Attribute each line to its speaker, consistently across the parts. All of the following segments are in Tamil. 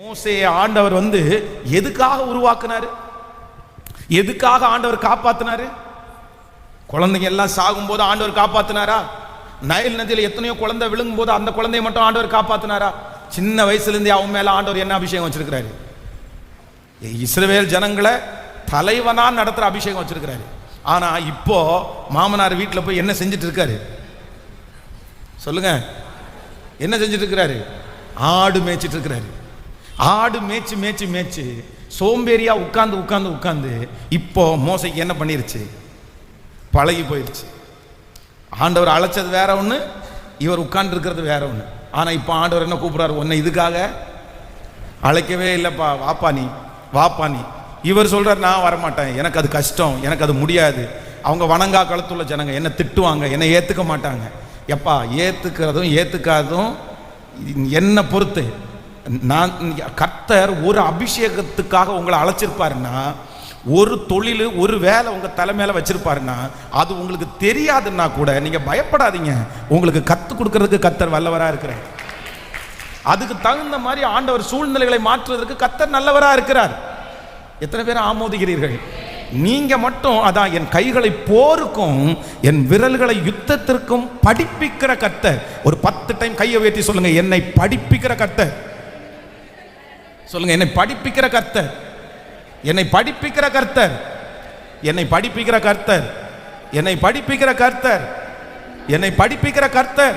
Speaker 1: மோசேயை ஆண்டவர் எதுக்காக உருவாக்குனாரு? எதுக்காக ஆண்டவர் காப்பாத்தினாரு? குழந்தைங்க எல்லாம் சாகும் போது ஆண்டவர் காப்பாத்தினாரா? நைல் நதியில் எத்தனையோ குழந்தை விழுங்கும் போது அந்த குழந்தைய மட்டும் ஆண்டவர் காப்பாத்தினாரா? சின்ன வயசுல இருந்தே அவன் மேல ஆண்டவர் என்ன அபிஷேகம் வச்சிருக்கிறாரு? இஸ்ரவேல் ஜனங்களை தலைவனா நடத்துற அபிஷேகம் வச்சிருக்கிறாரு. ஆனா இப்போ மாமனார் வீட்டில் போய் என்ன செஞ்சுட்டு இருக்காரு சொல்லுங்க? என்ன செஞ்சுட்டு இருக்கிறாரு? ஆடு மேய்ச்சிட்டு இருக்கிறாரு. ஆடு மேய்ச்சி மேய்ச்சி மேய்ச்சி சோம்பேறியா உட்கார்ந்து உட்கார்ந்து உட்கார்ந்து இப்போ மோசைக்கு என்ன பண்ணிருச்சு? பழகி போயிருச்சு. ஆண்டவர் அழைச்சது வேற ஒன்று, இவர் உட்கார்ந்து இருக்கிறது வேற ஒன்று. ஆனா இப்போ ஆண்டவர் என்ன கூப்பிடுறாரு? உன்னை இதுக்காக அழைக்கவே இல்லைப்பா, வாப்பா நீ, வாப்பா நீ. இவர் சொல்றாரு நான் வரமாட்டேன், எனக்கு அது கஷ்டம், எனக்கு அது முடியாது. அவங்க வணங்கா காலத்துள்ள ஜனங்க என்ன திட்டுவாங்க, என்னை ஏத்துக்க மாட்டாங்க. எப்பா ஏத்துக்கிறதும் ஏத்துக்காததும் என்ன பொறுத்து. நான் கர்த்தர் ஒரு அபிஷேகத்துக்காக உங்களை அழைச்சிருப்பாருன்னா, ஒரு தொழில் ஒரு வேலை உங்க தலைமையில வச்சிருப்பாருன்னா, அது உங்களுக்கு தெரியாதுன்னா கூட நீங்க பயப்படாதீங்க. உங்களுக்கு கற்றுக் கொடுக்கறதுக்கு கர்த்தர் வல்லவரா இருக்கிறார். அதுக்கு தகுந்த மாதிரி ஆண்டவர் சூழ்நிலைகளை மாற்றுவதற்கு கர்த்தர் நல்லவரா இருக்கிறார். எத்தனை பேர் ஆமோதிக்கிறீர்கள்? நீங்க மட்டும் அதான், என் கைகளை போருக்கும் என் விரல்களை யுத்தத்திற்கும் படிப்பிக்கிற கர்த்தர். ஒரு 10 டைம் கையை உயர்த்தி சொல்லுங்க, என்னை படிப்பிக்கிற கர்த்தர். சொல்லுங்க, என்னை படிப்பிக்கிற கர்த்தர், என்னை படிப்பிக்கிற கர்த்தர், என்னை படிப்பிக்கிற கர்த்தர், என்னை படிப்பிக்கிற கர்த்தர், என்னை படிப்பிக்கிற கர்த்தர்,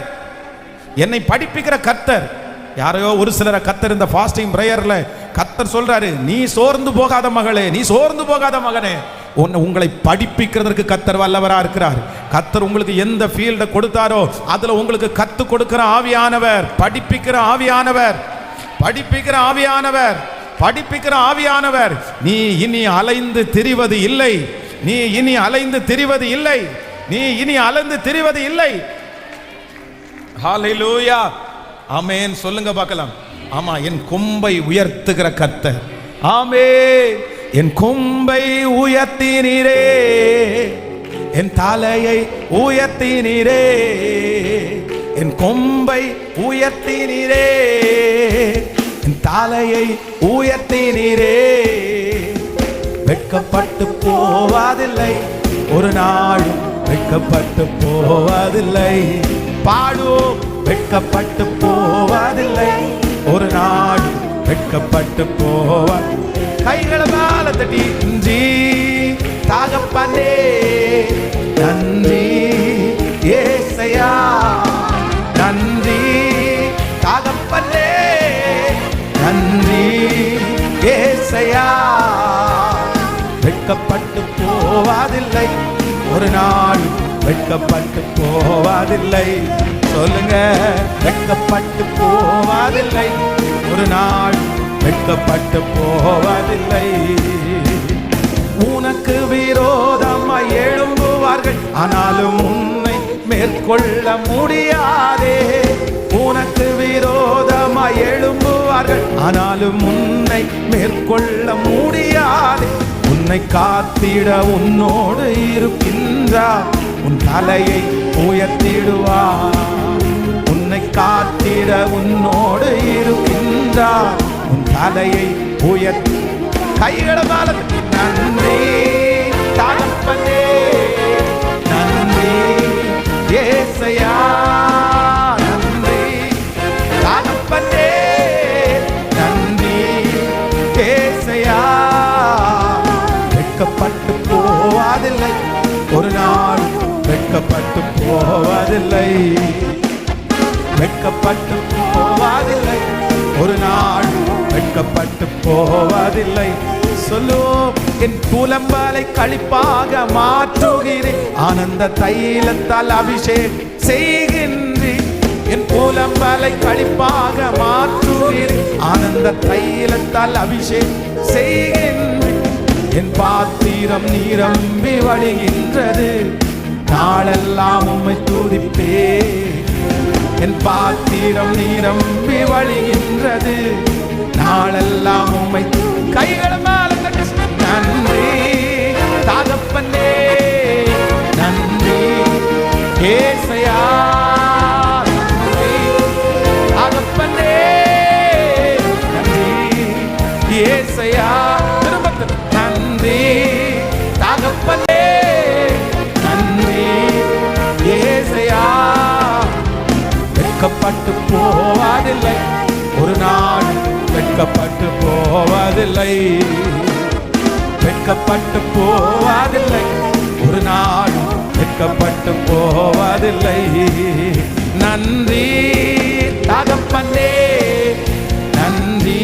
Speaker 1: என்னை படிப்பிக்கிற கர்த்தர். யாரையோ ஒரு சிலரை கர்த்தர் இந்த ஃபாஸ்டிங் பிரேயர்ல கர்த்தர் சொல்றாரு, நீ சோர்ந்து போகாத மகளே, நீ சோர்ந்து போகாத மகனே, உங்களை படிப்பிக்கிறதற்கு கர்த்தர் வல்லவரா இருக்கிறார். கர்த்தர் உங்களுக்கு எந்த ஃபீல்ட கொடுத்தாரோ அதுல உங்களுக்கு கத்து கொடுக்கிற ஆவியானவர், படிப்பிக்கிற ஆவியானவர், படிப்பிக்கிற ஆவியானவர், படிப்பிக்கிற ஆவியானவர். நீ இனி அலைந்து திரிவது இல்லை, நீ இனி அலைந்து திரிவது இல்லை, நீ இனி அலைந்து திரிவது இல்லை. ஹல்லேலூயா, ஆமென் சொல்லுங்க பார்க்கலாம். ஆமா, என் கொம்பை உயர்த்துகிற கர்த்தர். ஆமென். என் கொம்பை உயர்த்தினீரே, என் தலையை உயர்த்தினீரே, என் கொம்பை உயர்த்தினீரே, என் தலையை உயர்த்தினீரே. வெட்கப்பட்டு போவதில்லை, ஒரு நாளும் வெட்கப்பட்டு போவதில்லை. பாடுவோம், வெட்கப்பட்டு போவதில்லை, ஒரு நாள் வெட்கப்பட்டு போவ. கைகளை மேல தட்டி நன்றி தகப்பனே, நன்றி ஏசையா, நன்றி தகப்பனே, நன்றி ஏசையா. வெட்கப்பட்டு போவதில்லை, ஒரு நாள் வெட்கப்பட்டு போவதில்லை. சொல்லுங்க, வெட்கப்பட்டு போவதில்லை, ஒரு நாள் வெட்கப்பட்டு போவதில்லை. உனக்கு விரோதமாய் எழும்புவார்கள், ஆனாலும் உன்னை மேற்கொள்ள முடியாதே. உனக்கு விரோதமாய் எழும்புவார்கள், ஆனாலும் உன்னை மேற்கொள்ள முடியாதே. உன்னை காத்திட உன்னோடு இருக்கின்றார், உன் தலையை உயர்த்திடுவார். உன்னை காத்திட உன்னோடு இருக்கின்றார், உன் தலையை உயர்த்தி. கைகளை மேல நன்றி தகப்பனே, நன்றி ஏசையா, நன்றி தகப்பனே, நன்றி ஏசையா. வெட்கப்பட்டு போவதில்லை, ஒரு நாள் வெட்கப்பட்டு போவதில்லை, வெட்கப்பட்டு போவதில்லை, ஒரு நாள் வெட்கப்பட்டு போவதில்லை. சொல்லுவோம், என் புலம்பலை களிப்பாக மாற்றுகிறேன், ஆனந்த தைலத்தால் அபிஷேகம் செய்கின்றேன். என் புலம்பலை களிப்பாக மாற்றுகிறேன், ஆனந்த தைலத்தால் அபிஷேகம் செய்கின்றேன். என் பாத்திரம் நிரம்பி வழிகின்றது, நாளெல்லாம் உம்மை துதிப்பே. என் பாத்திரம் நிரம்பி வழிகின்றது, நாளெல்லாம் உம்மை. கைகளை மேல தட்டி நன்றி தகப்பனே, நன்றி ஏசையா, நன்றி தகப்பனே, நன்றி போவதில்லை, வெட்கப்பட்டு போவதில்லை, ஒரு நாளும் வெட்கப்பட்டு போவதில்லை. நன்றி தகப்பனே, நன்றி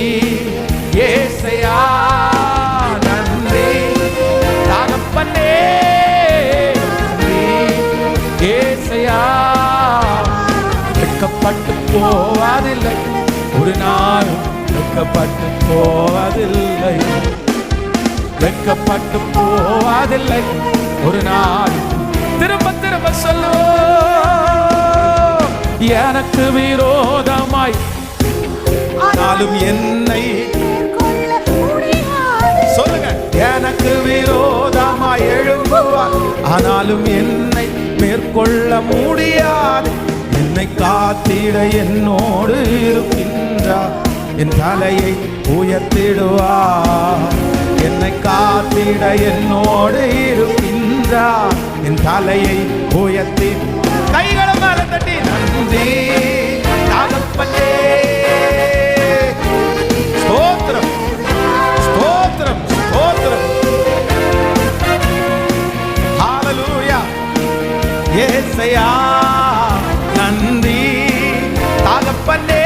Speaker 1: ஏசையா, நன்றி தகப்பனே, நன்றி ஏசையா. வெட்கப்பட்டு போவதில்லை, ஒரு நாளும் வெட்கப்பட்டு போவதில்லை, வெட்கப்பட்டு போவதில்லை, ஒரு நாள். திரும்ப திரும்ப சொல்லு, எனக்கு விரோதமாய் ஆனாலும் என்னை சொல்லுங்க, எனக்கு விரோதமாய் எழும்புவார் ஆனாலும் என்னை மேற்கொள்ள முடியாது. என்னை காத்திட என்னோடு இருக்கின்றார், என் தலையை உயர்த்திடுவார். என்னை காத்திட என்னோடு இருக்கின்றார், என் தலையை உயர்த்தி. கைகளை மேல தட்டி நன்றி தகப்பனே, ஸ்தோத்திரம் ஸ்தோத்திரம் ஸ்தோத்திரம். ஹல்லேலூயா ஏசையா, நன்றி தகப்பனே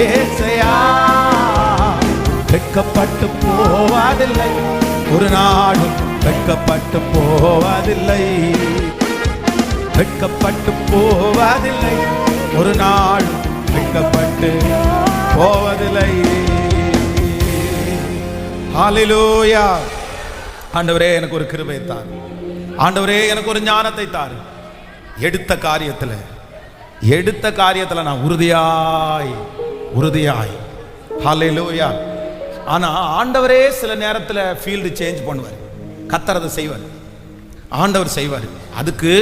Speaker 1: ஏசையா. வெட்கப்பட்டு போவதில்லை, ஒரு நாளும் வெட்கப்பட்டு போவதில்லை, வெட்கப்பட்டு போவதில்லை, ஒரு நாளும் வெட்கப்பட்டு போவதில்லை. ஹல்லேலூயா. ஆண்டவரே எனக்கு ஒரு கிருபை தார், ஆண்டவரே எனக்கு ஒரு ஞானத்தை தார். எடுத்த காரியத்துல நான் உறுதியாய். ஹல்லேலூயா. ஆனா ஆண்டவரே சில நேரத்தில் ஃபீல்டு சேஞ்ச் பண்ணுவார், கத்தரதை செய்வார், ஆண்டவர் செய்வார். அதுக்கு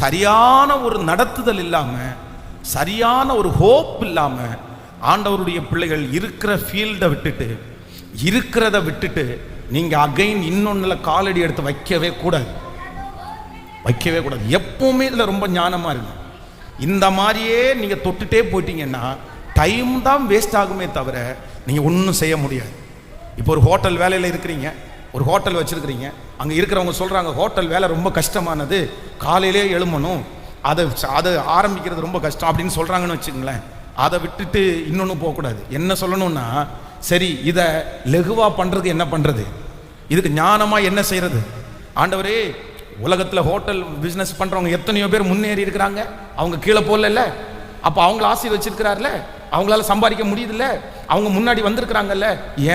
Speaker 1: சரியான ஒரு நடத்துதல் இல்லாம, சரியான ஒரு ஹோப் இல்லாம, ஆண்டவருடைய பிள்ளைகள் இருக்கிற ஃபீல்டை விட்டுட்டு, இருக்கிறத விட்டுட்டு நீங்க அகைன் இன்னொன்னுல காலடி எடுத்து வைக்கவே கூடாது. எப்பவுமே இதில் ரொம்ப ஞானமா இருக்கு. இந்த மாதிரியே நீங்க தொட்டுட்டே போயிட்டீங்கன்னா டைம் தான் வேஸ்ட் ஆகுமே தவிர நீங்க ஒன்றும் செய்ய முடியாது. இப்போ ஒரு ஹோட்டல் வேலையில் இருக்கிறீங்க, ஒரு ஹோட்டல் வச்சிருக்கிறீங்க, அங்கே இருக்கிறவங்க சொல்றாங்க ஹோட்டல் வேலை ரொம்ப கஷ்டமானது, காலையிலே எழும்பணும், அதை ஆரம்பிக்கிறது ரொம்ப கஷ்டம் அப்படின்னு சொல்றாங்கன்னு வச்சுங்களேன். அதை விட்டுட்டு இன்னொன்று போகக்கூடாது. என்ன சொல்லணும்னா, சரி இதை லெகுவா பண்றதுக்கு என்ன பண்றது, இதுக்கு ஞானமா என்ன செய்யறது. ஆண்டவரே, உலகத்தில் ஹோட்டல் பிஸ்னஸ் பண்றவங்க எத்தனையோ பேர் முன்னேறி இருக்கிறாங்க, அவங்க கீழே போகல, அப்போ அவங்கள ஆசீர்வச்சிருக்கிறார்ல, அவங்களால சம்பாதிக்க முடியுதுல்ல, அவங்க முன்னாடி வந்திருக்கிறாங்கல்ல,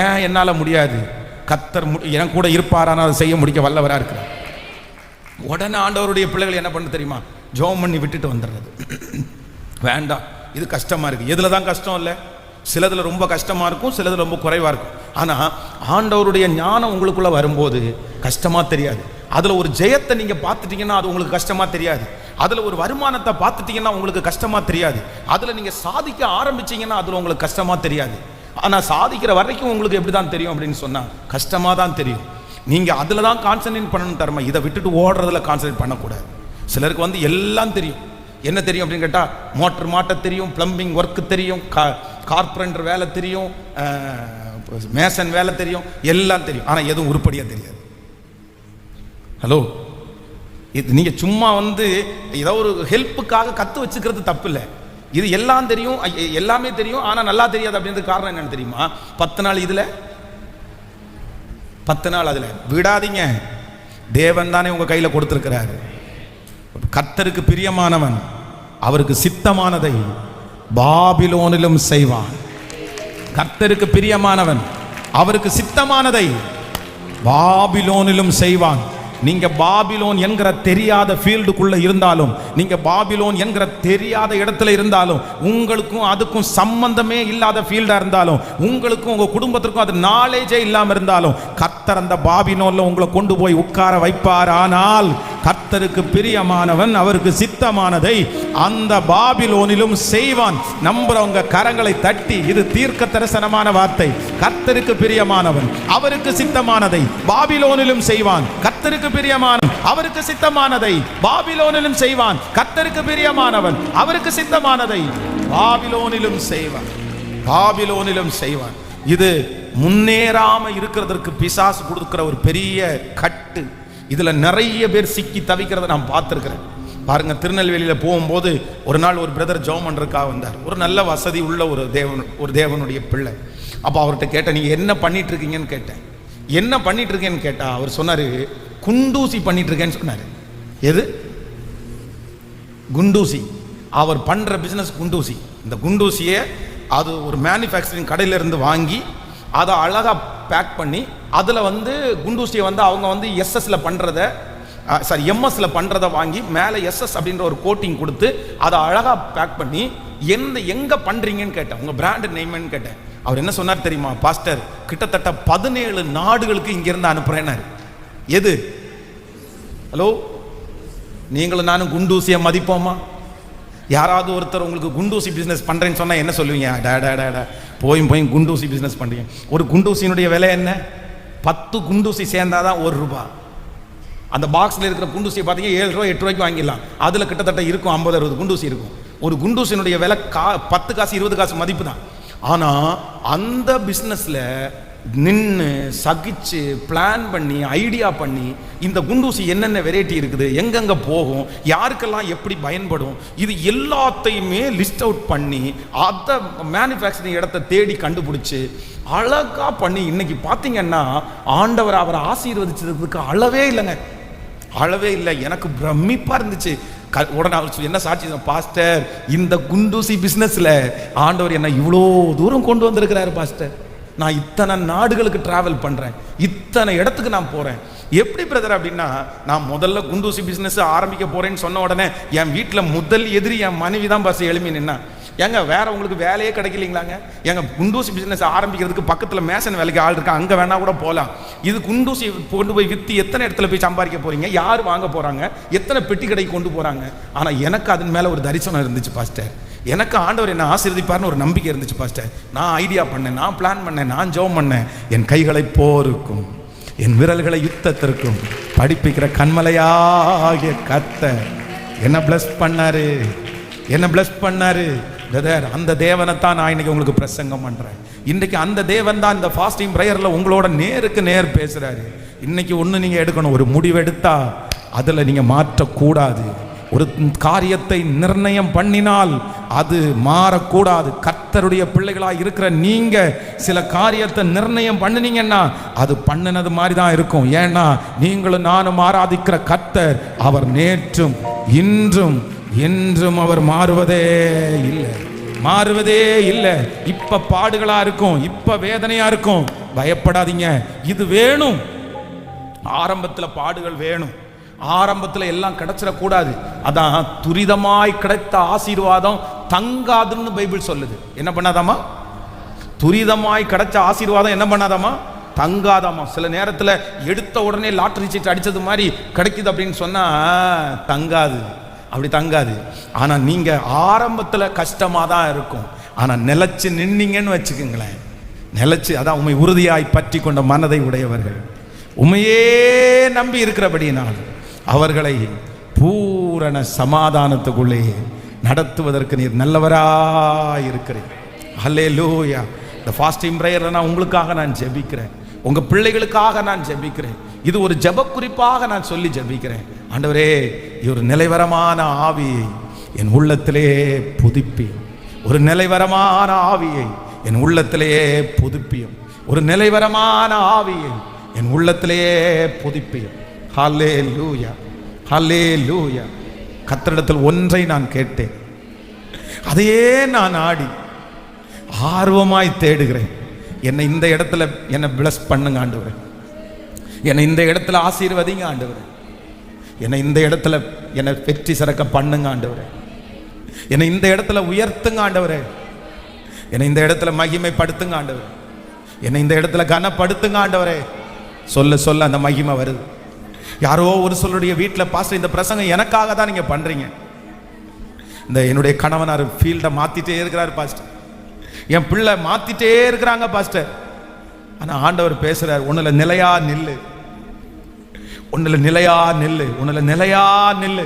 Speaker 1: ஏன் என்னால் முடியாது, கத்தர் என் கூட இருப்பாரான அதை செய்ய முடிக்க வல்லவராக இருக்கிறார். உடனே ஆண்டவருடைய பிள்ளைகள் என்ன பண்ண தெரியுமா, ஜெபம் பண்ணி விட்டுட்டு வந்துடுறது. வேண்டாம், இது கஷ்டமா இருக்கு. எதுல தான் கஷ்டம் இல்லை, சிலதுல ரொம்ப கஷ்டமா இருக்கும், சிலதுல ரொம்ப குறைவா இருக்கும். ஆனா ஆண்டவருடைய ஞானம் உங்களுக்குள்ள வரும்போது கஷ்டமா தெரியாது. அதுல ஒரு ஜெயத்தை நீங்க பார்த்துட்டீங்கன்னா அது உங்களுக்கு கஷ்டமா தெரியாது. அதுல ஒரு வருமானத்தை பார்த்துட்டீங்கன்னா உங்களுக்கு கஷ்டமா தெரியாது. அதுல நீங்க சாதிக்க ஆரம்பிச்சீங்கன்னா அதுல உங்களுக்கு கஷ்டமா தெரியாது. ஆனா சாதிக்கிற வரைக்கும் உங்களுக்கு எப்படிதான் தெரியும் அப்படின்னு சொன்னா கஷ்டமா தான் தெரியும். நீங்க அதுல தான் கான்சன்ட்ரேட் பண்ணணும் தரமா, இதை விட்டுட்டு ஓடுறதுல கான்சன்ட்ரேட் பண்ணக்கூடாது. சிலருக்கு எல்லாம் தெரியும். என்ன தெரியும் அப்படின்னு கேட்டா, மோட்டர் மாட்ட தெரியும், பிளம்பிங் ஒர்க் தெரியும், கார்பெண்டர் வேலை தெரியும், மேசன் வேலை தெரியும், எல்லாம் தெரியும். ஆனா எதுவும் உருப்படியா தெரியாது. ஹலோ, இது நீங்க சும்மா ஏதோ ஒரு ஹெல்ப்புக்காக கத்து வச்சுக்கிறது தப்பு இல்லை. இது எல்லாம் தெரியும், எல்லாமே தெரியும், ஆனா நல்லா தெரியாது. அப்படின்றது காரணம் என்னன்னு தெரியுமா, 10 நாள் இதுல 10 நாள் அதுல விடாதீங்க. தேவன் தானே உங்க கையில கொடுத்திருக்கிறாரு. கர்த்தருக்கு பிரியமானவன் அவருக்கு சித்தமானதை பாபிலோனிலும் செய்வான். கர்த்தருக்கு பிரியமானவன் அவருக்கு சித்தமானதை பாபிலோனிலும் செய்வான். நீங்க பாபிலோன் என்கிற தெரியாத ஃபீல்டுக்குள்ள இருந்தாலும், நீங்க பாபிலோன் என்கிற தெரியாத இடத்துல இருந்தாலும், உங்களுக்கும் அதுக்கும் சம்பந்தமே இல்லாத ஃபீல்டா இருந்தாலும், உங்களுக்கும் உங்க குடும்பத்திற்கும் அது நாலேஜே இல்லாம இருந்தாலும், கர்த்தர் அந்த பாபிலோன்ல உங்களை கொண்டு போய் உட்கார வைப்பார். ஆனால் கர்த்தருக்கு பிரியமானவன் அவருக்கு சித்தமானதை அந்த பாபிலோனிலும் செய்வான். நம்புறவங்க கரங்களை தட்டி, இது தீர்க்க தரிசனமான வார்த்தை. கர்த்தருக்கு பிரியமானவன் அவருக்கு சித்தமானதை பாபிலோனிலும் செய்வான். கர்த்தருக்கு பிரியமானவன் அவருக்கு சித்தமானதை பாபிலோனிலும் செய்வான். கர்த்தருக்கு பிரியமானவன் அவருக்கு சித்தமானதை பாபிலோனிலும் செய்வான். பாபிலோனிலும் செய்வார். இது முன்னேறாம இருக்கிறதற்கு பிசாசு கொடுக்கிற ஒரு பெரிய கட்டு. இதுல நிறைய பேர் சிக்கி தவிக்கிறத நான் பார்த்திருக்கிறேன். பாருங்க, திருநெல்வேலியில போகும்போது ஒரு நாள் ஒரு பிரதர் ஜெபம் பண்றதுக்காக வந்தார். ஒரு நல்ல வசதி உள்ள ஒரு தேவனுடைய பிள்ளை. அப்போ அவர்கிட்ட கேட்டேன், நீங்க என்ன பண்ணிட்டு இருக்கீங்கன்னு கேட்டேன். என்ன பண்ணிட்டு இருக்கேன்னு கேட்டா அவர் சொன்னாரு, குண்டூசி பண்ணிட்டு இருக்கேன்னு சொன்னாரு. எது? குண்டூசி. அவர் பண்ற பிசினஸ் குண்டூசி. இந்த குண்டூசியை அது ஒரு மேனுஃபேக்சரிங் கடையில இருந்து வாங்கி அதை அழகா பேக் பண்ணி அதுல குண்டூசியை அவங்க எஸ்எஸ்ல பண்றத எம்எஸ்ல பண்றதை வாங்கி மேலே எஸ்எஸ் அப்படின்ற ஒரு கோட்டிங் கொடுத்து அதை அழகா பேக் பண்ணி எங்க பண்றீங்கன்னு கேட்டேன். உங்க பிராண்ட் நேம்னு கேட்டேன். அவர் என்ன சொன்னார் தெரியுமா? பாஸ்டர், கிட்டத்தட்ட 17 நாடுகளுக்கு இங்கிருந்து அனுப்புறேன்னாரு. எது? ஹலோ, நீங்களும் நானும் குண்டூசியை மதிப்போமா? யாராவது ஒருத்தர் உங்களுக்கு குண்டூசி பிசினஸ் பண்றேன்னு சொன்னா என்ன சொல்லுவீங்க? போய் குண்டூசி பிசினஸ் பண்றீங்க. ஒரு குண்டூசியினுடைய விலை என்ன? 10 குண்டூசி சேர்ந்தாதான் ₹1. அந்த பாக்ஸ்ல இருக்கிற குண்டூசியை பார்த்தீங்க, ₹7 ₹8 வாங்கிடலாம். அதுல கிட்டத்தட்ட இருக்கும் 50-60 குண்டூசி இருக்கும். ஒரு குண்டூசியினுடைய விலை 10 காசு 20 காசு மதிப்பு தான். ஆனா அந்த பிசினஸ்ல நின்று சகிச்சு பிளான் பண்ணி ஐடியா பண்ணி இந்த குண்டூசி என்னென்ன வெரைட்டி இருக்குது, எங்கெங்க போகும், யாருக்கெல்லாம் எப்படி பயன்படும், இது எல்லாத்தையுமே லிஸ்ட் அவுட் பண்ணி அதை மேனுஃபேக்சரிங் இடத்தை தேடி கண்டுபிடிச்சு அழகா பண்ணி இன்னைக்கு பார்த்தீங்கன்னா ஆண்டவர் அவரை ஆசீர்வதிச்சதுக்கு அளவே இல்லைங்க, அளவே இல்லை. எனக்கு பிரமிப்பா இருந்துச்சு. உடனே அவர் என்ன சாட்சி? பாஸ்டர், இந்த குண்டூசி பிசினஸ்ல ஆண்டவர் என்ன இவ்வளோ தூரம் கொண்டு வந்திருக்கிறாரு பாஸ்டர். நான் இத்தனை நாடுகளுக்கு டிராவல் பண்றேன், இத்தனை இடத்துக்கு நான் போறேன். எப்படி பிரதர் அப்படின்னா, நான் முதல்ல குண்டூசி பிசினஸ் ஆரம்பிக்க போறேன்னு சொன்ன உடனே என் வீட்டில் முதல் எதிரி என் மனைவி தான் பாஸ் எழுப்பி நின்னா. ஏங்க வேற உங்களுக்கு வேலையே கிடைக்கலீங்களாங்க? எங்க குண்டூசி பிசினஸ் ஆரம்பிக்கிறதுக்கு பக்கத்தில் மேசன் வேலைக்கு ஆள் இருக்கா, அங்கே வேணா கூட போகலாம். இது குண்டூசி கொண்டு போய் விற்று எத்தனை இடத்துல போய் சம்பாதிக்க போறீங்க, யார் வாங்க போறாங்க, எத்தனை பெட்டி கடைக்கு கொண்டு போறாங்க. ஆனால் எனக்கு அதன் மேலே ஒரு தரிசனம் இருந்துச்சு பாஸ்டர். எனக்கு ஆண்டவர் என்ன ஆசீர்வதிப்பார்னு ஒரு நம்பிக்கை இருந்துச்சு பாஸ்டர். நான் ஐடியா பண்ணேன், நான் பிளான் பண்ணேன், நான் ஜெபம் பண்ணேன். என் கைகளை போருக்கும் என் விரல்களை யுத்தத்திற்கும் படிப்பிக்கிற கண்மலையாகிய கர்த்தர் என்ன பிளஸ் பண்ணாரு, என்ன பிளஸ் பண்ணாரு. அந்த தேவனைத்தான் நான் இன்னைக்கு உங்களுக்கு பிரசங்கம் பண்றேன். இன்னைக்கு அந்த தேவன் தான் இந்த ஃபாஸ்டிங் பிரேயர்ல உங்களோட நேருக்கு நேர் பேசுறாரு. இன்னைக்கு ஒண்ணு நீங்க எடுக்கணும், ஒரு முடிவெடுத்தா அதுல நீங்க மாற்றக்கூடாது. ஒரு காரியத்தை நிர்ணயம் பண்ணினால் அது மாறக்கூடாது. கர்த்தருடைய பிள்ளைகளாக இருக்கிற நீங்க சில காரியத்தை நிர்ணயம் பண்ணினீங்கன்னா அது பண்ணினது மாதிரி தான் இருக்கும். ஏன்னா நீங்களும் நானும் ஆராதிக்கிற கர்த்தர் அவர் நேற்றும் இன்றும் என்றும் அவர் மாறுவதே இல்லை, மாறுவதே இல்லை. இப்ப பாடுகளா இருக்கும், இப்ப வேதனையா இருக்கும், பயப்படாதீங்க. இது வேணும். ஆரம்பத்துல பாடுகள் வேணும், ஆரம்பத்துல எல்லாம் கிடைச்சிடக்கூடாது. அதான் துரிதமாய் கிடைத்த ஆசீர்வாதம் தங்காதுன்னு பைபிள் சொல்லுது. என்ன பண்ணாதாமா? துரிதமாய் கிடைச்ச ஆசீர்வாதம் என்ன பண்ணாதாமா? தங்காதாமா. சில நேரத்துல எடுத்த உடனே லாட்டரி சீட்டு அடிச்சது மாதிரி கிடைக்குது அப்படின்னு சொன்னா தங்காது, அப்படி தங்காது. ஆனா நீங்க ஆரம்பத்துல கஷ்டமா தான் இருக்கும், ஆனா நிலைச்சு நின்னீங்கன்னு வச்சுக்கோங்களேன், நிலைச்சு, அதான் உண்மை உறுதியாய் பற்றி கொண்ட மனதை உடையவர்கள், உண்மையே நம்பி இருக்கிறபடியினால் அவர்களை பூரண சமாதானத்துக்குள்ளே நடத்துவதற்கு நீர் நல்லவராய் இருக்கிறீர். ஹல்லேலூயா. இந்த ஃபாஸ்டிங் பிரேயர்ல நான் உங்களுக்காக நான் ஜெபிக்கிறேன், உங்க பிள்ளைகளுக்காக நான் ஜெபிக்கிறேன். இது ஒரு ஜெப குறிப்பாக நான் சொல்லி ஜெபிக்கிறேன். ஆண்டவரே, ஒரு நிலைவரமான ஆவியை என் உள்ளத்திலே புதுப்பியும், ஒரு நிலைவரமான ஆவியை என் உள்ளத்திலே புதுப்பியும், ஒரு நிலைவரமான ஆவியை என் உள்ளத்திலே புதுப்பியும். ஹல்லேலூயா, ஹல்லேலூயா. கர்த்தரிடத்தில் ஒன்றை நான் கேட்டேன், அதையே நான் ஆடி ஆர்வமாய் தேடுகிறேன். என்னை இந்த இடத்துல என்னை பிளஸ் பண்ணுங்க ஆண்டவரே, என்னை இந்த இடத்துல ஆசீர்வதிங்க ஆண்டவரே, என்னை இந்த இடத்துல என்னை வெற்றி சிறக்க பண்ணுங்க ஆண்டவரே, என்னை இந்த இடத்துல உயர்த்துங்க ஆண்டவரே, என்னை இந்த இடத்துல மகிமைப்படுத்துங்க ஆண்டவரே, என்னை இந்த இடத்துல கனப்படுத்துங்க ஆண்டவரே. சொல்ல சொல்ல அந்த மகிமை வருது. யாரோ ஒரு சொல்லுடைய வீட்டில் பாஸ்டர் இந்த பிரசங்கம் எனக்காக தான் நீங்க பண்றீங்க. இந்த என்னுடைய கணவனார் ஃபீல்டை மாத்திட்டே இருக்கிறார் பாஸ்டர், என் பிள்ளை மாத்திட்டே இருக்கிறாங்க பாஸ்டர். ஆனா ஆண்டவர் பேசுறார், உன்னில நிலையா நில்லு, உன்னில நிலையா நில்லு, உன்னில நிலையா நில்லு.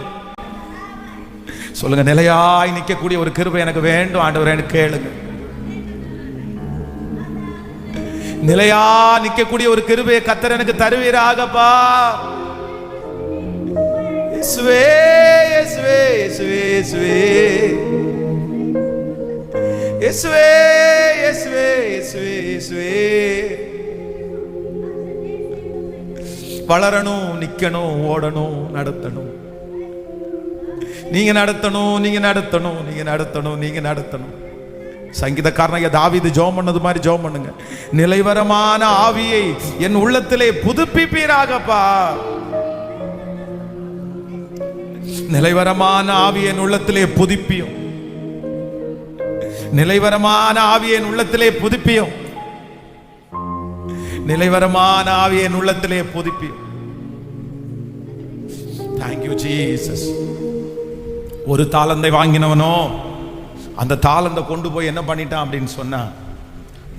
Speaker 1: சொல்லுங்க, நிலையாய் நிற்கக்கூடிய ஒரு கிருபை எனக்கு வேண்டும் ஆண்டவரே, கேளுங்க. நிலையா நிக்கக்கூடிய ஒரு கிருபையை கர்த்தர் எனக்கு தருவீராகப்பா. இயேசுவே இயேசுவே இயேசுவே இயேசுவே இயேசுவே இயேசுவே இயேசுவே. வளரணும், நிக்கணும், ஓடணும், நடத்தணும். நீங்க நடத்தணும், நீங்க நடத்தணும், நீங்க நடத்தணும், நீங்க நடத்தணும். சங்கீதக்காரனாகிய தாவீது ஜெபம் பண்ணது மாதிரி ஜெபம் பண்ணுங்க. நிலைவரமான ஆவியை என் உள்ளத்திலே புதுப்பிப்பீராகப்பா. நிலைவரமான ஆவியை என் உள்ளத்திலே புதுப்பியும். நிலைவரமான ஆவியை என் உள்ளத்திலே புதுப்பியும். நிலைவரமான ஆவியை என் உள்ளத்திலே புதுப்பியும். Thank you Jesus. ஒரு தாளந்தை வாங்கினவனோ அந்த தாளந்தை கொண்டு போய் என்ன பண்ணிட்டான் அப்படின்னு சொன்னா,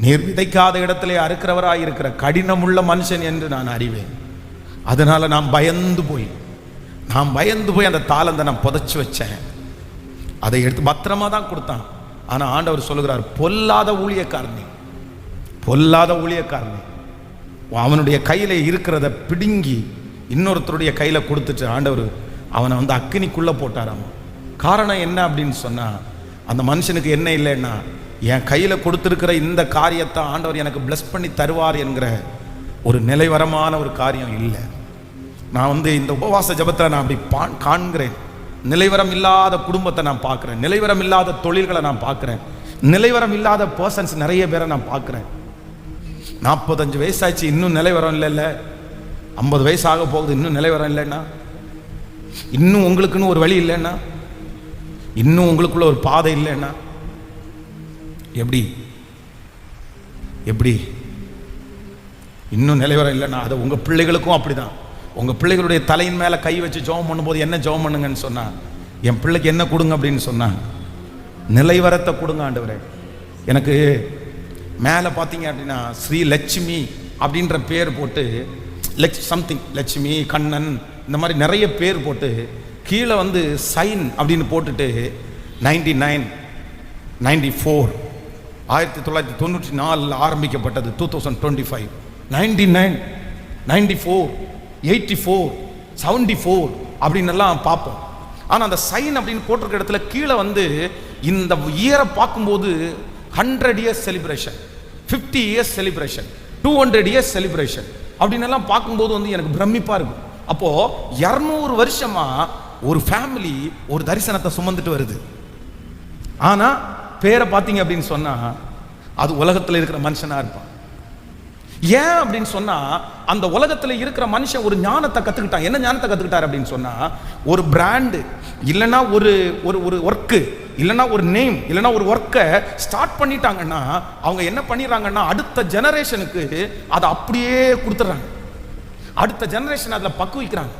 Speaker 1: நீர் விதைக்காத இடத்திலே அறுக்கிறவராய் இருக்கிற கடினமுள்ள மனுஷன் என்று நான் அறிவேன். அதனால நான் பயந்து போய் அந்த தாளந்தை நான் புதைச்சு வச்சேன். அதை எடுத்து பத்திரமா தான் கொடுத்தான். ஆனா ஆண்டவர் சொல்லுகிறார், பொல்லாத ஊழியக்காரனே, அவனுடைய கையில இருக்கிறத பிடுங்கி இன்னொருத்தருடைய கையில கொடுத்துட்டு ஆண்டவர் அவனை அக்கினிக்குள்ள போட்டாராம். காரணம் என்ன அப்படின்னு சொன்னா, அந்த மனுஷனுக்கு என்ன இல்லைன்னா, என் கையில கொடுத்திருக்கிற இந்த காரியத்தை ஆண்டவர் எனக்கு பிளஸ் பண்ணி தருவார் என்கிற ஒரு நிலைவரமான ஒரு காரியம் இல்லை. நான் இந்த உபவாச ஜபத்தை நான் அப்படி காண்கிறேன். நிலைவரம் இல்லாத குடும்பத்தை நான் பார்க்கிறேன். நிலைவரம் இல்லாத தொழில்களை நான் பார்க்கிறேன். நிலைவரம் இல்லாத பர்சன்ஸ் நிறைய பேரை நான் பார்க்கிறேன். 45 வயசாச்சு, இன்னும் நிலைவரம் இல்லைல்ல. 50 வயசு ஆக போகுது, இன்னும் நிலைவரம் இல்லைன்னா, இன்னும் உங்களுக்குன்னு ஒரு வழி இல்லைன்னா, இன்னும் உங்களுக்குள்ள ஒரு பாதை இல்லைன்னா எப்படி இன்னும் நிலைவரம் இல்லைன்னா, அது உங்க பிள்ளைகளுக்கும் அப்படிதான். உங்க பிள்ளைகளுடைய தலையின் மேல கை வச்சு ஜெபம் பண்ணும்போது என்ன ஜெபம் பண்ணுங்கன்னு சொன்னா, என் பிள்ளைக்கு என்ன கொடுங்க அப்படின்னு சொன்னா, நிலைவரத்தை கொடுங்க ஆண்டவரே. எனக்கு மேலே பார்த்தீங்க அப்படின்னா ஸ்ரீ லட்சுமி அப்படின்ற பேர் போட்டு சம்திங் லட்சுமி கண்ணன் இந்த மாதிரி நிறைய பேர் போட்டு கீழே சைன் அப்படின்னு போட்டுட்டு 1994 1994 ஆரம்பிக்கப்பட்டது. 2025 99 94 84 74 அப்படின்னு எல்லாம் பார்ப்போம். ஆனால் அந்த சைன் அப்படின்னு போட்டிருக்க இடத்துல கீழே இந்த இயரை பார்க்கும்போது 100 years celebration, 50 years celebration, 200 years celebration அப்படின்னு எல்லாம் பார்க்கும்போது எனக்கு பிரமிப்பா இருக்கும். அப்போ 200 வருஷமா ஒரு ஃபேமிலி ஒரு தரிசனத்தை சுமந்துட்டு வருது. ஆனா பேரை பார்த்தீங்க அப்படின்னு சொன்னா அது உலகத்தில் இருக்கிற மனுஷனா இருப்பான். ஏன் அப்படின்னு சொன்னா, அந்த உலகத்தில் இருக்கிற மனுஷன் ஒரு ஞானத்தை கத்துக்கிட்டான். என்ன ஞானத்தை கத்துக்கிட்டார் அப்படின்னு சொன்னா, ஒரு பிராண்டு இல்லைன்னா ஒரு ஒரு ஒர்க்கு இல்லைன்னா ஒரு நேம் இல்லைன்னா ஒரு ஒர்க்கை ஸ்டார்ட் பண்ணிட்டாங்கன்னா அவங்க என்ன பண்ணிடுறாங்கன்னா, அடுத்த ஜெனரேஷனுக்கு அதை அப்படியே கொடுத்துட்றாங்க. அடுத்த ஜெனரேஷன் அதில் பக்குவிக்கிறாங்க.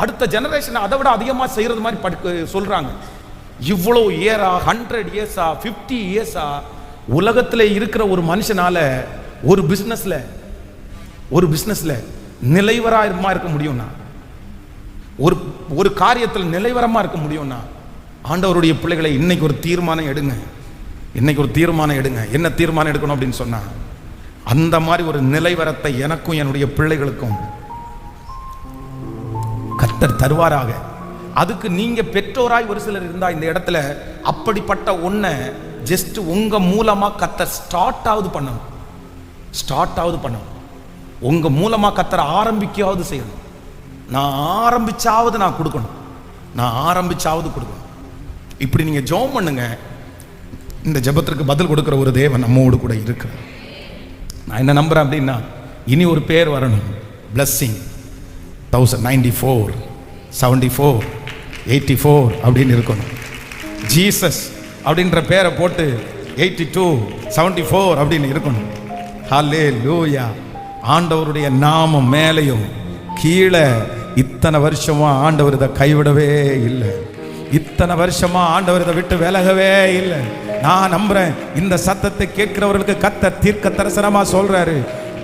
Speaker 1: அடுத்த ஜெனரேஷன் அதை விட அதிகமாக செய்கிறது மாதிரி சொல்கிறாங்க. இவ்வளோ இயரா, 100 yearsா, 50 yearsா உலகத்தில் இருக்கிற ஒரு மனுஷனால ஒரு பிஸ்னஸில் நிலைவரமாக இருக்க முடியும்னா, ஒரு காரியத்தில் நிலைவரமாக இருக்க முடியும்னா, ஆண்டவருடைய பிள்ளைகளை இன்னைக்கு ஒரு தீர்மானம் எடுங்க. என்ன தீர்மானம் எடுக்கணும் அப்படின்னு சொன்னா, அந்த மாதிரி ஒரு நிலைவரத்தை எனக்கும் என்னுடைய பிள்ளைகளுக்கும் கர்த்தர் தருவாராக. அதுக்கு நீங்க பெற்றோராய் ஒரு சிலர் இருந்தா இந்த இடத்துல அப்படிப்பட்ட ஒன்றை ஜஸ்ட் உங்க மூலமா கர்த்தர் ஸ்டார்ட் ஆவது பண்ணணும். உங்க மூலமா கர்த்தர் ஆரம்பிக்காவது செய்யணும். நான் ஆரம்பிச்சாவது கொடுக்கணும். இப்படி நீங்க ஜெபம் பண்ணுங்க. இந்த ஜெபத்திற்கு பதில் கொடுக்கிற ஒரு தேவன் நம்மோடு கூட இருக்கு. நான் என்ன நம்புறேன் அப்படின்னா, இனி ஒரு பேர் வரணும். பிளஸ்ஸிங் 1094 74 84 அப்படின்னு இருக்கணும். ஜீசஸ் அப்படின்ற பேரை போட்டு 82 74 அப்படின்னு இருக்கணும். ஹல்லேலூயா. ஆண்டவருடைய நாமம் மேலையும் கீழே இத்தனை வருஷமா ஆண்டவர் இதை கைவிடவே இல்லை. இத்தனை வருஷமா ஆண்டவர் இதை விட்டு விலகவே இல்லை. நான் நம்புறேன், இந்த சத்தத்தை கேட்கிறவர்களுக்கு கர்த்தர் தீர்க்க தரிசனமா சொல்றாரு,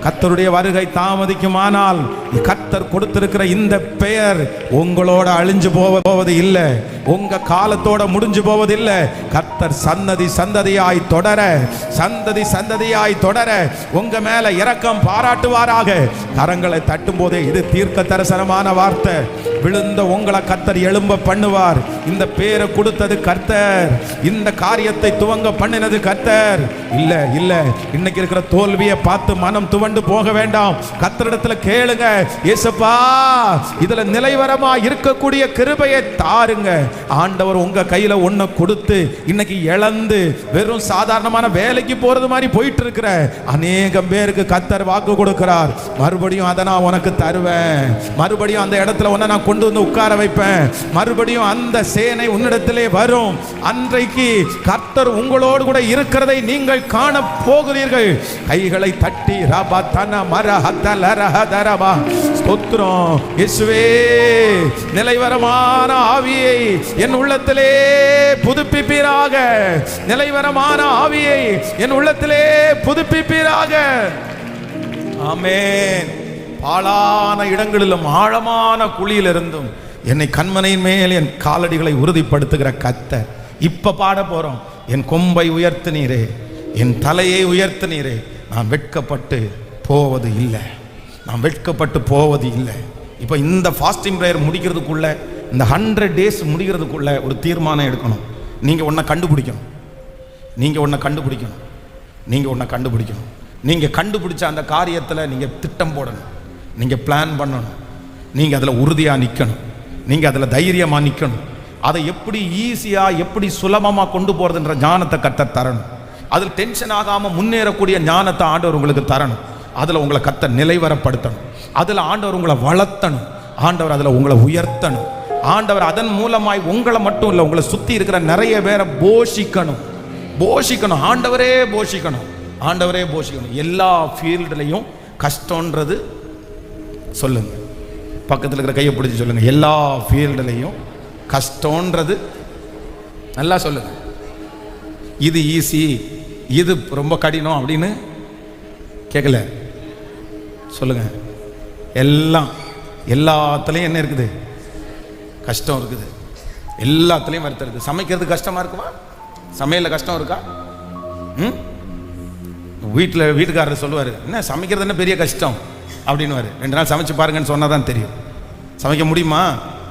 Speaker 1: கர்த்தருடைய வருகை தாமதிக்குமானால் கர்த்தர் கொடுத்திருக்கிற இந்த பெயர் உங்களோட அழிஞ்சு போவது இல்லை. உங்க காலத்தோட முடிஞ்சு போவதில்லை. கர்த்தர் சந்ததி சந்ததியாய் தொடர, சந்ததி சந்ததியாய் தொடர உங்க மேல இரக்கம் பாராட்டுவாராக. கரங்களை தட்டும் போதே இது தீர்க்க தரிசனமான வார்த்தை. விழுந்த உங்களை கர்த்தர் எழும்ப பண்ணுவார். இந்த பேரை கொடுத்தது கர்த்தர், இந்த காரியத்தை துவங்க பண்ணினது கர்த்தர். இல்ல இல்ல, இன்னைக்கு இருக்கிற தோல்வியை பார்த்து மனம் துவண்டு போக வேண்டாம். கர்த்தரிடத்துல கேளுங்க, இயேசுப்பா இதுல நிலைவரமா இருக்கக்கூடிய கிருபையை தாருங்க. ஆண்டவர் உங்க கையில ஒண்ணு கொடுத்து இன்னைக்கு இழந்து வெறும் சாதாரணமான வேலைக்கு போறது மாதிரி போயிட்டு இருக்கிற அநேகம் பேருக்கு கர்த்தர் வாக்கு கொடுக்கிறார். மறுபடியும் அதை நான் உனக்கு தருவேன், மறுபடியும் அந்த இடத்துல உன்னை நான் கொண்டு வந்து உட்கார வைப்பேன், மறுபடியும் அந்த சேனை உன்னிடத்திலே வரும். அன்றைக்கு கர்த்தர் உங்களோடு கூட இருக்கிறதை நீங்கள் காண போகிறீர்கள். கைகளை தட்டி ரபா தன மரஹதல ரஹதரபா ஸ்தோத்திரம் இயேசுவே. நிலைவரமான ஆவியை என் உள்ளத்திலே புதுப்பிப்பீராக, நிலைவரமான ஆவியை என் உள்ளத்திலே புதுப்பிப்பீராக. ஆமென். பாழான இடங்களிலும் ஆழமான குழியிலிருந்தும் என்னை கண்மனையின் மேல் என் காலடிகளை உறுதிப்படுத்துகிற கர்த்தர். இப்ப பாட போறோம். என் கொம்பை உயர்த்தினீரே, என் தலையை உயர்த்தினீரே, நான் வெட்கப்பட்டு போவது இல்லை, நான் வெட்கப்பட்டு போவது இல்லை. இப்போ இந்த ஃபாஸ்டிங் ப்ரேயர் முடிக்கிறதுக்குள்ள, இந்த 100 days முடிக்கிறதுக்குள்ள ஒரு தீர்மானம் எடுக்கணும். நீங்க ஒன்றை கண்டுபிடிக்கணும், நீங்க ஒன்றை கண்டுபிடிக்கணும், நீங்க ஒன்றை கண்டுபிடிக்கணும். நீங்க கண்டுபிடிச்ச அந்த காரியத்தில் நீங்க திட்டம் போடணும், நீங்க பிளான் பண்ணணும், நீங்க அதில் உறுதியாக நிற்கணும், நீங்க அதில் தைரியமாக நிற்கணும். அதை எப்படி ஈஸியாக எப்படி சுலபமாக கொண்டு போகிறதுன்ற ஞானத்தை கர்த்தர் தரணும். அதில் டென்ஷன் ஆகாமல் முன்னேறக்கூடிய ஞானத்தை ஆண்டவர் உங்களுக்கு தரணும். அதில் உங்களை கர்த்தர் நிலைவரப்படுத்தணும், அதில் ஆண்டவர் உங்களை வளர்த்தணும், ஆண்டவர் அதில் உங்களை உயர்த்தணும். ஆண்டவர் அதன் மூலமாய் உங்களை மட்டும் இல்லை, உங்களை சுற்றி இருக்கிற நிறைய பேரை போஷிக்கணும், போஷிக்கணும். ஆண்டவரே போஷிக்கணும், ஆண்டவரே போஷிக்கணும். எல்லா ஃபீல்டுலையும் கஷ்டன்றது சொல்லுங்க, பக்கத்தில் இருக்கிற கையை பிடிச்சி சொல்லுங்க. எல்லா ஃபீல்டுலையும் கஷ்டன்றது நல்லா சொல்லுங்க. இது ஈஸி, இது ரொம்ப கடினம் அப்படின்னு கேட்கல, சொல்லுங்க. எல்லாம் எல்லாத்துலேயும் என்ன இருக்குது? கஷ்டம் இருக்குது. எல்லாத்துலேயும் வருத்தம் இருக்குது. சமைக்கிறது கஷ்டமா இருக்குமா? சமையலில் கஷ்டம் இருக்கா? வீட்டுக்காரர் சொல்லுவார், என்ன சமைக்கிறது என்ன பெரிய கஷ்டம் அப்படின்னு. 2 நாள் சமைச்சு பாருங்கன்னு சொன்னால் தான் தெரியும். சமைக்க முடியுமா?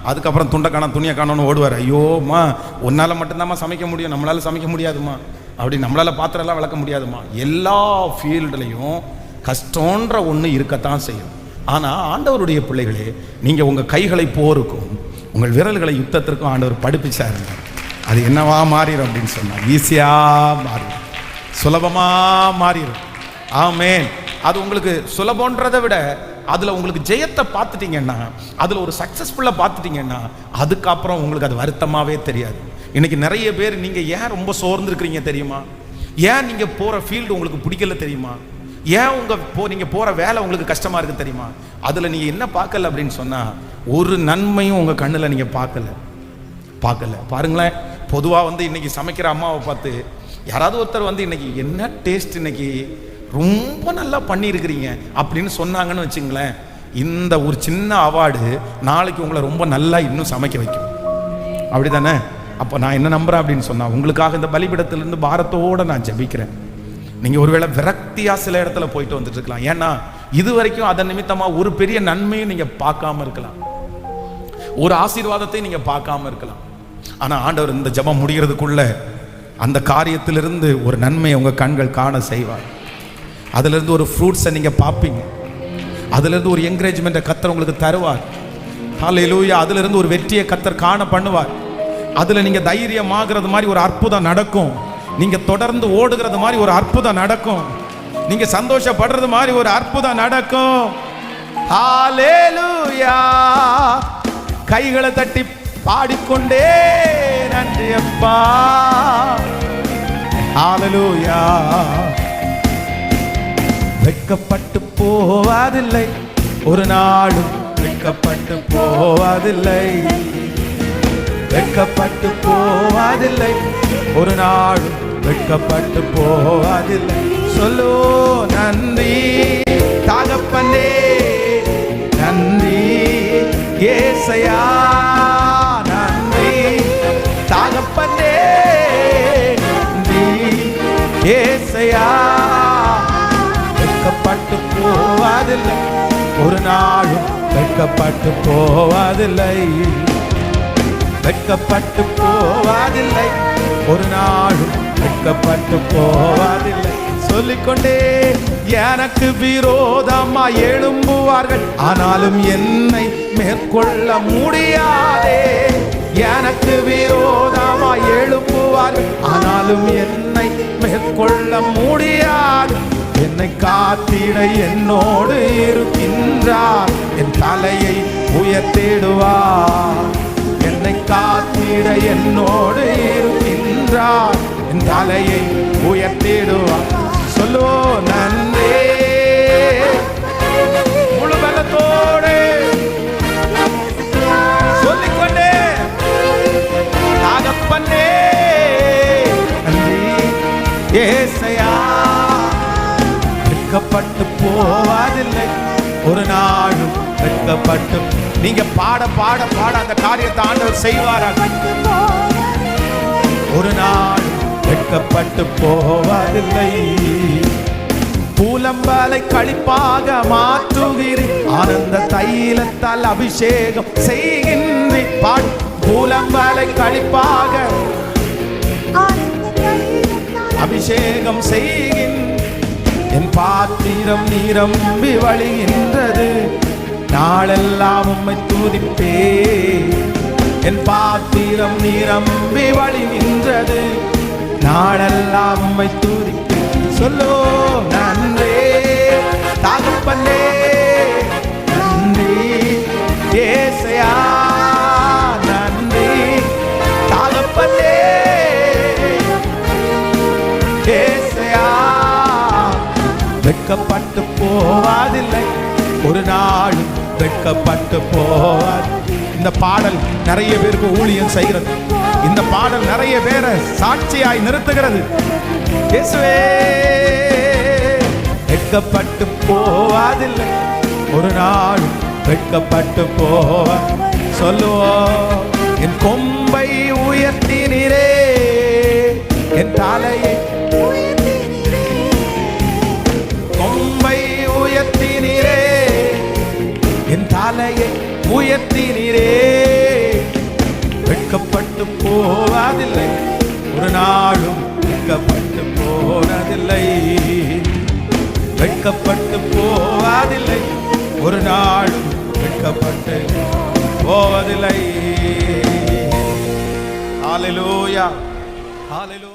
Speaker 1: அதுக்கப்புறம் துண்டை காணோம் துணியை காணோன்னு ஓடுவார். ஐயோம்மா உன்னால் மட்டும்தாம்மா சமைக்க முடியும், நம்மளால் சமைக்க முடியாதுமா, அப்படி நம்மளால் பாத்திரம்லாம் விளக்க முடியாதுமா. எல்லா ஃபீல்டுலையும் கஷ்டன்ற ஒன்று இருக்கத்தான் செய்யும். ஆனால் ஆண்டவருடைய பிள்ளைகளே, நீங்கள் உங்கள் கைகளை போருக்கும் உங்கள் விரல்களை யுத்தத்திற்கும் ஆண்டவர் படிப்பிச்சாருங்க. அது என்னவா மாறிடும் அப்படின்னு சொன்னால் ஈஸியாக மாறிடும், சுலபமாக மாறிடும். ஆமென். அது உங்களுக்கு சுலபன்றதை விட அதில் உங்களுக்கு ஜெயத்தை பார்த்துட்டீங்கன்னா, அதில் ஒரு சக்ஸஸ்ஃபுல்லாக பார்த்துட்டீங்கன்னா, அதுக்கப்புறம் உங்களுக்கு அது வருத்தமாகவே தெரியாது. இன்னைக்கு நிறைய பேர் நீங்கள் ஏன் ரொம்ப சோர்ந்துருக்கிறீங்க தெரியுமா? ஏன் நீங்கள் போகிற ஃபீல்டு உங்களுக்கு பிடிக்கல தெரியுமா? ஏன் நீங்கள் போகிற வேலை உங்களுக்கு கஷ்டமாக இருக்குது தெரியுமா? அதில் நீங்கள் என்ன பார்க்கல அப்படின்னு சொன்னால், ஒரு நன்மையும் உங்கள் கண்ணில் நீங்கள் பார்க்கல. பாருங்களேன், பொதுவாக இன்னைக்கு சமைக்கிற அம்மாவை பார்த்து யாராவது ஒருத்தர் இன்னைக்கு என்ன டேஸ்ட், இன்னைக்கு ரொம்ப நல்லா பண்ணியிருக்கிறீங்க அப்படின்னு சொன்னாங்கன்னு வச்சுங்களேன், இந்த ஒரு சின்ன அவார்டு நாளைக்கு உங்களை ரொம்ப நல்லா இன்னும் சமைக்க வைக்கும். அப்படி தானே? அப்போ நான் என்ன நம்புகிறேன் அப்படின்னு சொன்னால், உங்களுக்காக இந்த பலிபீடத்திலிருந்து பாரத்தோடு நான் ஜெபிக்கிறேன். நீங்கள் ஒருவேளை விரக்தியாக சில இடத்துல போயிட்டு வந்துட்டு இருக்கலாம். ஏன்னா இது வரைக்கும் அதன் நிமித்தமாக ஒரு பெரிய நன்மையும் நீங்கள் பார்க்காம இருக்கலாம், ஒரு ஆசீர்வாதத்தையும் நீங்கள் பார்க்காம இருக்கலாம். ஆனால் ஆண்டவர் இந்த ஜெபம் முடிகிறதுக்குள்ள அந்த காரியத்திலிருந்து ஒரு நன்மையை உங்கள் கண்கள் காண செய்வார். அதிலிருந்து ஒரு ஃப்ரூட்ஸை நீங்கள் பார்ப்பீங்க, அதிலிருந்து ஒரு என்கரேஜ்மெண்ட்டை கர்த்தர் உங்களுக்கு தருவார். ஹல்லேலூயா. அதிலிருந்து ஒரு வெற்றியை கர்த்தர் காண பண்ணுவார். அதில் நீங்கள் தைரியமாகிறது மாதிரி ஒரு அற்புதம் நடக்கும், நீங்கள் தொடர்ந்து ஓடுகிறது மாதிரி ஒரு அற்புதம் நடக்கும், நீங்கள் சந்தோஷப்படுறது மாதிரி ஒரு அற்புதம் நடக்கும். ஹல்லேலூயா. கைகளை தட்டி பாடிக்கொண்டே நன்றி அப்பா. ஹல்லேலூயா. வெட்கப்பட்டு போவதில்லை, ஒரு நாளும் வெட்கப்பட்டு போவதில்லை, வெட்கப்பட்டு போவதில்லை, ஒரு நாளும் வெட்கப்பட்டு போவதில்லை. சொல்லு நன்றி தகப்பனே, நன்றி ஏசையா, நன்றி ஏசையா வெட்கப்பட்டு போவதில்லை, ஒரு நாளும் வெட்கப்பட்டு போவதில்லை, வெட்கப்பட்டு போவதில்லை, ஒரு நாளும் வெட்கப்பட்டு போவதில்லை. சொல்லிக்கொண்டே எனக்கு விரோதமா எழும்புவார்கள், ஆனாலும் என்னை மேற்கொள்ள முடியாதே. எனக்கு விரோதமா எழும்புவார்கள், ஆனாலும் என்னை மேற்கொள்ள முடியாது. என்னை காத்திட என்னோடு இருக்கின்றார், என் தலையை உயர்த்திடுவார். என்னை காத்திட என்னோடு இருக்கின்றார், என் தலையை உயர்த்திடுவார். சொல்லோ நன்றே முழு பலத்தோடு சொல்லிக்கொண்டே தகப்பனே நன்றி ஏசையா. வெட்கப்பட்டு போவதில்லை, ஒரு நாளும் வெட்கப்பட்டு. நீங்க பாட பாட பாட அந்த காரியத்தை ஆண்டவர் செய்வாராக. ஒரு நாள் வெட்கப்பட்டு போவதில்லை. புலம்பலை களிப்பாக மாற்றுகிறேன், ஆனந்த தைலத்தால் அபிஷேகம் செய்கின்றேன். பாடு. புலம்பலை களிப்பாக அபிஷேகம் செய்கின்றேன், என் பாத்திரம் நிரம்பி வழிகின்றது, நாளெல்லாம் உம்மை துதிப்பே. என் பாத்திரம் நிரம்பி வழிகின்றது, நாளெல்லாம் உம்மை துதிப்பே. சொல்லோ நன்றே தகப்பனே நன்றி ஏசையா நன்றி தகப்பனே ஏசையா. வெட்கப்பட்டு போவதில்லை, ஒரு நாளும் வெட்கப்பட்டு போவார். இந்த பாடல் நிறைய பேருக்கு ஊழியம் செய்கிறது, இந்த பாடல் நிறைய பேரை சாட்சியாய் நிறுத்துகிறது. இயேசுவே வெட்கப்பட்டு போவதில்லை, ஒரு நாளும் வெட்கப்பட்டு போவார். சொல்லுவோம். என் கொம்பை உயர்த்தினீரே, என் தலையை கொம்பை உயர்த்தினீரே, என் தலையை உயர்த்தினீரே. வெட்கப்பட்டு போவதில்லை, ஒரு நாளும் வெட்கப்பட்டு போனதில்லை, வெட்கப்பட்டு போவதில்லை, ஒரு நாளும் வெட்கப்பட்டு போவதில்லை. ஹல்லேலூயா ஹல்லேலூயா.